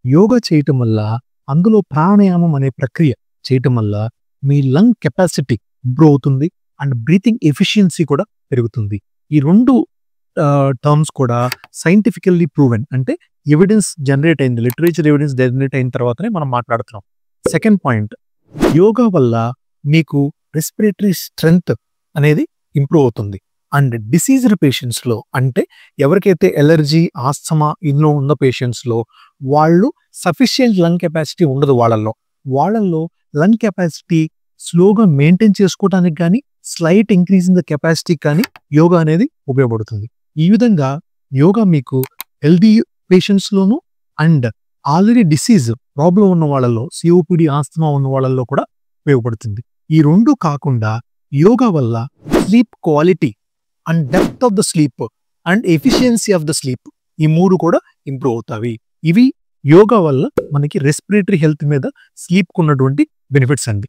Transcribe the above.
యోగా చేయటం వల్ల, అందులో ప్రాణాయామం అనే ప్రక్రియ చేయటం వల్ల మీ లంగ్ కెపాసిటీ ఇంప్రూవ్ అవుతుంది అండ్ బ్రీతింగ్ ఎఫిషియన్సీ కూడా పెరుగుతుంది. ఈ రెండు టర్మ్స్ కూడా సైంటిఫికల్లీ ప్రూవెన్, అంటే ఎవిడెన్స్ జనరేట్ అయింది, లిటరేచర్ ఎవిడెన్స్ జనరేట్ అయిన తర్వాతనే మనం మాట్లాడుతున్నాం. సెకండ్ పాయింట్, యోగా వల్ల మీకు రెస్పిరేటరీ స్ట్రెంగ్త్ అనేది ఇంప్రూవ్ అవుతుంది. అండ్ డిసీజ్డ్ పేషెంట్స్లో, అంటే ఎవరికైతే ఎలర్జీ, ఆస్తమా ఇందులో ఉన్న పేషెంట్స్లో వాళ్ళు సఫిషియంట్ లంగ్ కెపాసిటీ ఉండదు. వాళ్ళల్లో లంగ్ కెపాసిటీ స్లోగా మెయింటైన్ చేసుకోవడానికి కానీ, slight increase in the capacity కానీ యోగా అనేది ఉపయోగపడుతుంది. ఈ విధంగా యోగా మీకు హెల్దీ పేషెంట్స్లోను అండ్ ఆల్రెడీ డిసీజ్ ప్రాబ్లం ఉన్న వాళ్ళలో, సిఓపిడి, ఆస్తమా ఉన్న వాళ్ళల్లో కూడా ఉపయోగపడుతుంది. ఈ రెండు కాకుండా యోగా వల్ల sleep quality and depth of the sleep and efficiency of the sleep, ఈ మూడు కూడా ఇంప్రూవ్ అవుతాయి. ఇవి యోగా వల్ల మనకి రెస్పిరేటరీ హెల్త్ మీద, స్లీప్కు ఉన్నటువంటి బెనిఫిట్స్ అండి.